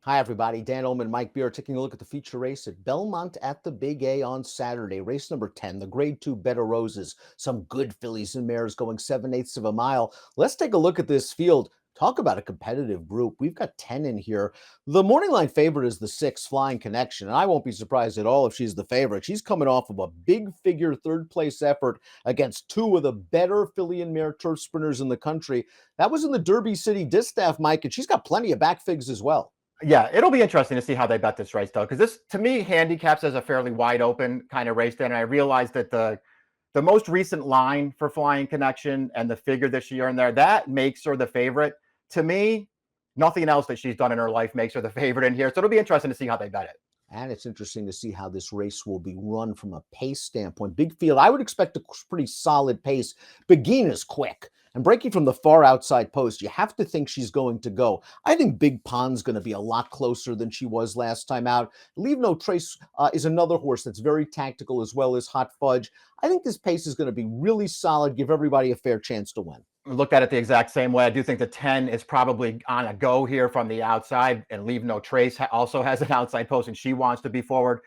Hi, everybody. Dan Illman, Mike Beer, taking a look at the feature race at Belmont at the Big A on Saturday. Race number 10, the Grade 2 Better Roses. Some good fillies and mares going 7/8 of a mile. Let's take a look at this field. Talk about a competitive group. We've got 10 in here. The morning line favorite is the 6, Flying Connection, and I won't be surprised at all if she's the favorite. She's coming off of a big figure third place effort against two of the better filly and mare turf sprinters in the country. That was in the Derby City Distaff, Mike, and she's got plenty of back figs as well. Yeah, it'll be interesting to see how they bet this race, though, because this, to me, handicaps as a fairly wide open kind of race. Then I realized that the most recent line for Flying Connection and the figure that she earned there, that makes her the favorite. To me, nothing else that she's done in her life makes her the favorite in here. So it'll be interesting to see how they bet it. And it's interesting to see how this race will be run from a pace standpoint. Big field, I would expect a pretty solid pace. Begin is quick. And breaking from the far outside post, you have to think she's going to go. I think Big Pond's going to be a lot closer than she was last time out. Leave No Trace is another horse that's very tactical as well as Hot Fudge. I think this pace is going to be really solid, give everybody a fair chance to win. Looked at it the exact same way. I do think the 10 is probably on a go here from the outside, and Leave No Trace also has an outside post, and she wants to be forward.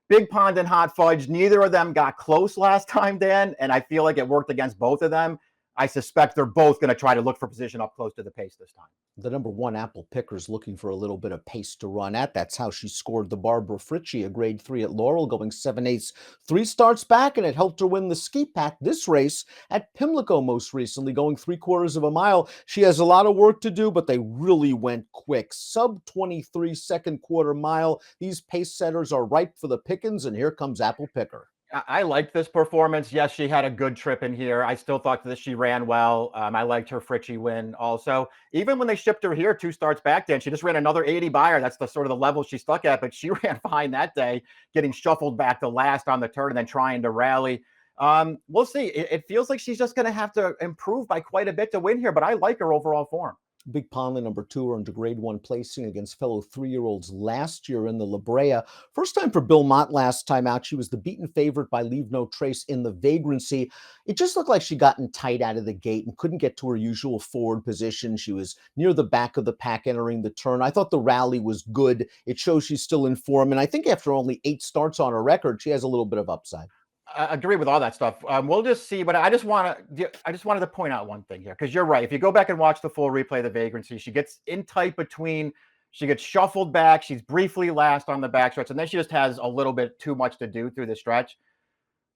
Big Pond and Hot Fudge, neither of them got close last time, Dan, and I feel like it worked against both of them. I suspect they're both going to try to look for position up close to the pace this time. The number 1 Apple Picker's looking for a little bit of pace to run at. That's how she scored the Barbara Fritchie, a grade 3 at Laurel, going 7/8, 3 starts back, and it helped her win the Ski Pack this race at Pimlico most recently, going 3/4 of a mile. She has a lot of work to do, but they really went quick. Sub 23 second quarter mile. These pace setters are ripe for the pickings, and here comes Apple Picker. I liked this performance. Yes, she had a good trip in here. I still thought that she ran well. I liked her Fritchie win also. Even when they shipped her here 2 starts back, then she just ran another 80 by her. That's the sort of the level she stuck at, but she ran fine that day, getting shuffled back to last on the turn and then trying to rally. We'll see. It feels like she's just going to have to improve by quite a bit to win here, but I like her overall form. Big Pond, the number 2, earned a grade 1 placing against fellow 3-year-olds last year in the La Brea. First time for Belmont last time out. She was the beaten favorite by Leave No Trace in the Vagrancy. It just looked like she got in tight out of the gate and couldn't get to her usual forward position. She was near the back of the pack entering the turn. I thought the rally was good. It shows she's still in form. And I think after only 8 starts on her record, she has a little bit of upside. I agree with all that stuff. We'll just see, but I just wanted to point out one thing here, because you're right. If you go back and watch the full replay of the Vagrancy, she gets in tight between, she gets shuffled back, she's briefly last on the backstretch, and then she just has a little bit too much to do through the stretch.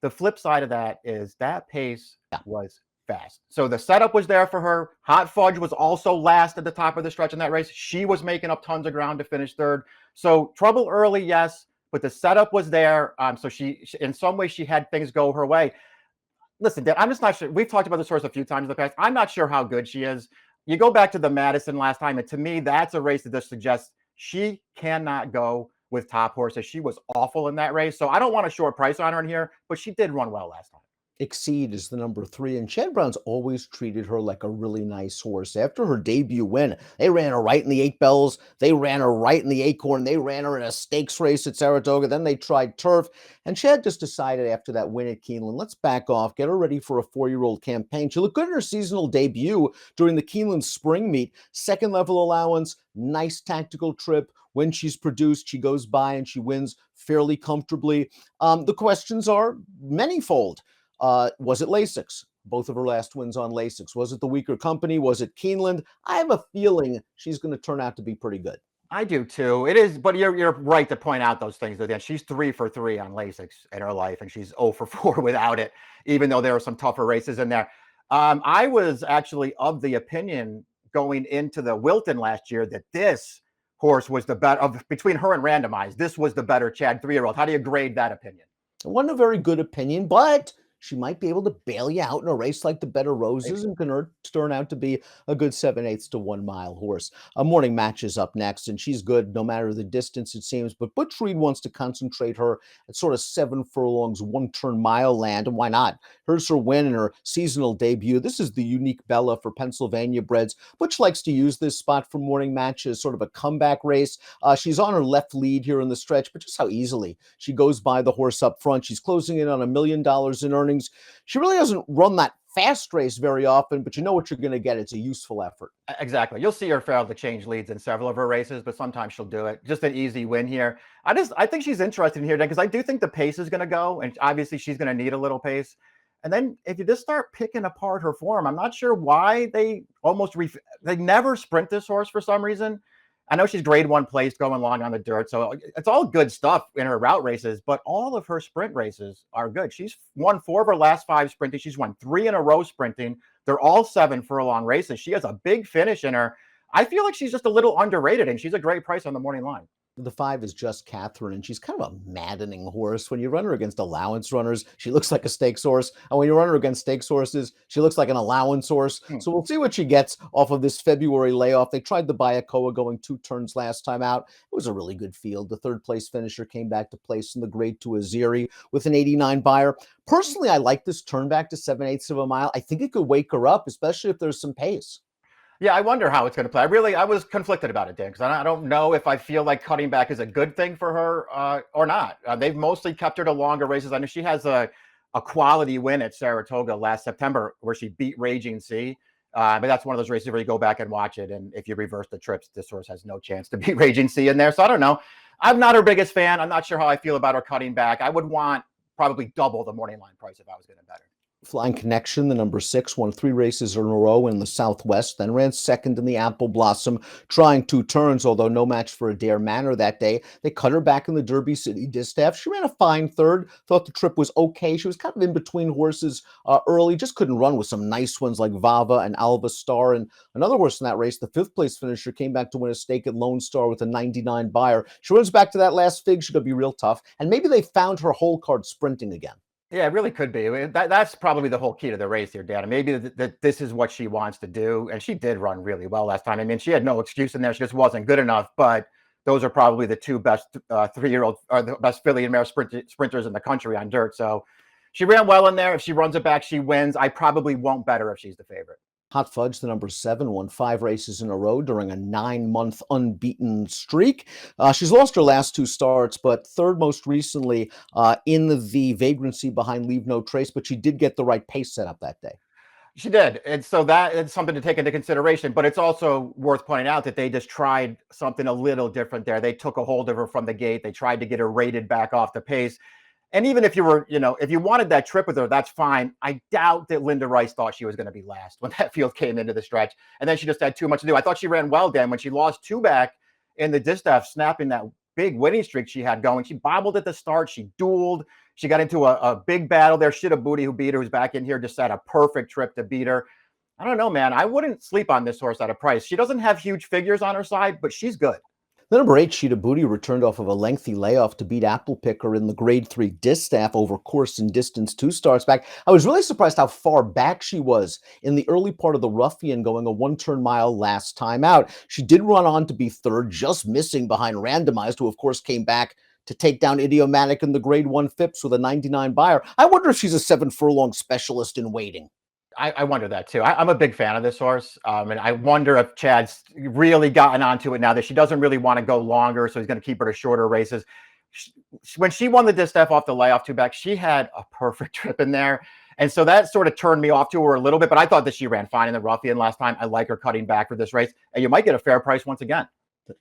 The flip side of that is that pace was fast. So the setup was there for her. Hot Fudge was also last at the top of the stretch in that race. She was making up tons of ground to finish third. So trouble early, yes, but the setup was there. So she, in some ways, she had things go her way. Listen, I'm just not sure. We've talked about this horse a few times in the past. I'm not sure how good she is. You go back to the Madison last time, and to me, that's a race that just suggests she cannot go with top horses. She was awful in that race. So I don't want a short price on her in here, but she did run well last time. Exceed is the number 3, and Chad Brown's always treated her like a really nice horse. After her debut win, they ran her right in the 8 Bells, they ran her right in the Acorn, they ran her in a stakes race at Saratoga, then they tried turf, and Chad just decided after that win at Keeneland, let's back off, get her ready for a 4-year-old campaign. She looked good in her seasonal debut during the Keeneland spring meet, second level allowance, nice tactical trip. When she's produced, she goes by and she wins fairly comfortably. The questions are manyfold. Was it Lasix? Both of her last wins on Lasix. Was it the weaker company? Was it Keeneland? I have a feeling she's going to turn out to be pretty good. I do too. It is, but you're right to point out those things. That she's 3 for 3 on Lasix in her life, and she's 0 for 4 without it. Even though there are some tougher races in there, I was actually of the opinion going into the Wilton last year that this horse was the better of between her and Randomized. This was the better Chad 3-year-old. How do you grade that opinion? It wasn't a very good opinion, but she might be able to bail you out in a race like the Better Roses and can turn out to be a good 7/8 to 1 mile horse. A Morning Match is up next, and she's good no matter the distance, it seems. But Butch Reed wants to concentrate her at sort of 7 furlongs, 1-turn mile land, and why not? Here's her win in her seasonal debut. This is the unique Bella for Pennsylvania breds. Butch likes to use this spot for Morning Match as sort of a comeback race. She's on her left lead here in the stretch, but just how easily she goes by the horse up front. She's closing in on $1 million in earnings. She really hasn't run that fast race very often, but you know what you're going to get. It's a useful effort. Exactly. You'll see her fail to change leads in several of her races, but sometimes she'll do it. Just an easy win here. I think she's interested in here because I do think the pace is going to go, and obviously she's going to need a little pace. And then if you just start picking apart her form, I'm not sure why they never sprint this horse for some reason. I know she's grade 1 placed going long on the dirt, so it's all good stuff in her route races, but all of her sprint races are good. She's won 4 of her last 5 sprinting. She's won 3 in a row sprinting. They're all 7 furlong races. She has a big finish in her. I feel like she's just a little underrated, and she's a great price on the morning line. The 5 is Just Catherine, and she's kind of a maddening horse. When you run her against allowance runners, she looks like a stakes horse. And when you run her against stakes horses, she looks like an allowance horse. So we'll see what she gets off of this February layoff. They tried the Bayakoa going 2 turns last time out. It was a really good field. The 3rd place finisher came back to place in the grade 2 Aziri with an 89 buyer. Personally, I like this turn back to 7/8 of a mile. I think it could wake her up, especially if there's some pace. Yeah, I wonder how it's going to play. I was conflicted about it, Dan, because I don't know if I feel like cutting back is a good thing for her or not. They've mostly kept her to longer races. I know she has a quality win at Saratoga last September where she beat Raging Sea. But that's one of those races where you go back and watch it, and if you reverse the trips, this horse has no chance to beat Raging Sea in there. So I don't know. I'm not her biggest fan. I'm not sure how I feel about her cutting back. I would want probably double the morning line price if I was going to bet her. Flying Connection, the number 6, won 3 races in a row in the Southwest, then ran second in the Apple Blossom, trying 2 turns, although no match for Adair Manor that day. They cut her back in the Derby City Distaff. She ran a fine 3rd, thought the trip was okay. She was kind of in between horses early, just couldn't run with some nice ones like Vava and Alva Star. And another horse in that race, the 5th place finisher, came back to win a stake at Lone Star with a 99 buyer. She runs back to that last fig. She's going to be real tough. And maybe they found her whole card sprinting again. Yeah, it really could be. I mean, that's probably the whole key to the race here, Dan. Maybe that this is what she wants to do. And she did run really well last time. I mean, she had no excuse in there. She just wasn't good enough. But those are probably the 2 best 3-year-old or the best filly and mare sprinters in the country on dirt. So she ran well in there. If she runs it back, she wins. I probably won't bet her if she's the favorite. Hot Fudge, the number 7, won 5 races in a row during a 9-month unbeaten streak. She's lost her last 2 starts, but 3rd most recently in the vagrancy behind Leave No Trace, but she did get the right pace set up that day. She did. And so that is something to take into consideration, but it's also worth pointing out that they just tried something a little different there. They took a hold of her from the gate. They tried to get her rated back off the pace. And even if you were, if you wanted that trip with her, that's fine. I doubt that Linda Rice thought she was going to be last when that field came into the stretch. And then she just had too much to do. I thought she ran well, Dan, when she lost 2 back in the distaff, snapping that big winning streak she had going. She bobbled at the start. She dueled. She got into a big battle there. Shida Booty, who beat her, who's back in here, just had a perfect trip to beat her. I don't know, man. I wouldn't sleep on this horse at a price. She doesn't have huge figures on her side, but she's good. The number 8, Shida Booty, returned off of a lengthy layoff to beat Apple Picker in the grade 3 distaff over course and distance 2 starts back. I was really surprised how far back she was in the early part of the Ruffian, going a 1-turn mile last time out. She did run on to be 3rd, just missing behind Randomized, who of course came back to take down Idiomatic in the grade 1 Phipps with a 99 buyer. I wonder if she's a 7 furlong specialist in waiting. I wonder that too. I'm a big fan of this horse. And I wonder if Chad's really gotten onto it now that she doesn't really want to go longer. So he's going to keep her to shorter races. When she won the distaff off the layoff 2 back, she had a perfect trip in there. And so that sort of turned me off to her a little bit, but I thought that she ran fine in the Ruffian last time. I like her cutting back for this race, and you might get a fair price once again.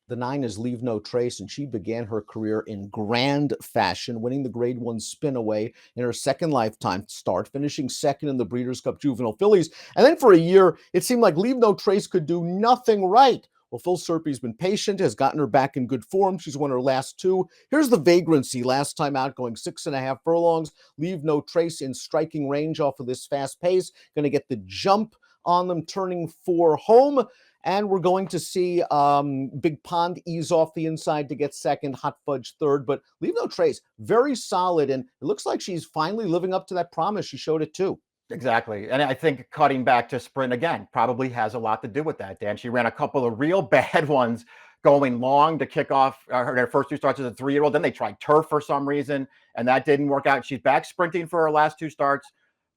The 9 is Leave No Trace, and she began her career in grand fashion, winning the grade 1 spin away in her 2nd lifetime start, finishing 2nd in the Breeders' Cup Juvenile Fillies. And then for a year, it seemed like Leave No Trace could do nothing right. Well, Phil Serpy's been patient, has gotten her back in good form. She's won her last 2. Here's the vagrancy last time out, going 6.5 furlongs. Leave No Trace in striking range off of this fast pace. Going to get the jump on them, turning 4 home. And we're going to see Big Pond ease off the inside to get 2nd, Hot Fudge 3rd. But Leave No Trace, very solid. And it looks like she's finally living up to that promise. She showed it too. Exactly. And I think cutting back to sprint again probably has a lot to do with that, Dan. She ran a couple of real bad ones going long to kick off her first 2 starts as a 3-year-old. Then they tried turf for some reason, and that didn't work out. She's back sprinting for her last 2 starts.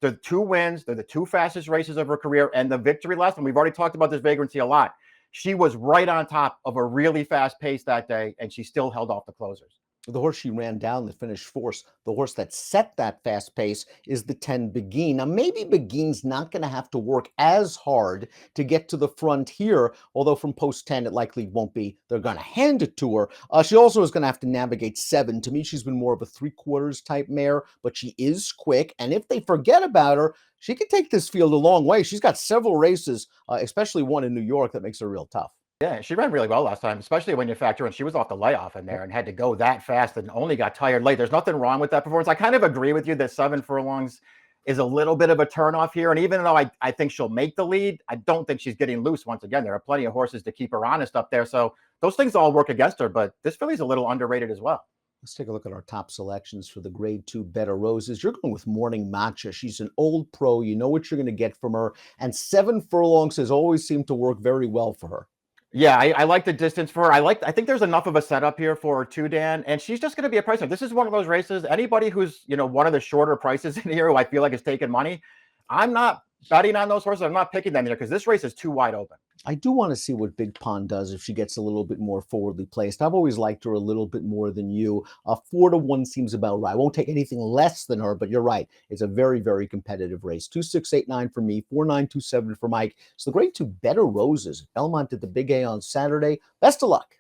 The 2 wins, they're the 2 fastest races of her career, and the victory last time. We've already talked about this vagrancy a lot. She was right on top of a really fast pace that day, and she still held off the closers. The horse she ran down the finished force, the horse that set that fast pace, is the 10 Beguine. Now, maybe Beguine's not going to have to work as hard to get to the front here, although from post 10, it likely won't be. They're going to hand it to her. She also is going to have to navigate 7. To me, she's been more of a 3/4 type mare, but she is quick. And if they forget about her, she can take this field a long way. She's got several races, especially one in New York, that makes her real tough. Yeah, she ran really well last time, especially when you factor in she was off the layoff in there and had to go that fast and only got tired late. There's nothing wrong with that performance. I kind of agree with you that 7 furlongs is a little bit of a turnoff here. And even though I think she'll make the lead, I don't think she's getting loose once again. There are plenty of horses to keep her honest up there. So those things all work against her, but this filly's a little underrated as well. Let's take a look at our top selections for the grade 2 Better Roses. You're going with Morning Matcha. She's an old pro. You know what you're going to get from her. And 7 furlongs has always seemed to work very well for her. Yeah, I like the distance for her. I think there's enough of a setup here for her too, Dan. And she's just going to be a price. This is one of those races. Anybody who's, one of the shorter prices in here who I feel like is taking money, I'm not betting on those horses. I'm not picking them here because this race is too wide open. I do want to see what Big Pond does if she gets a little bit more forwardly placed. I've always liked her a little bit more than you. 4-1 seems about right. I won't take anything less than her, but you're right. It's a very, very competitive race. 2-6-8-9 for me, 4-9-2-7 for Mike. So the grade 2 Better Roses. Belmont did the Big A on Saturday. Best of luck.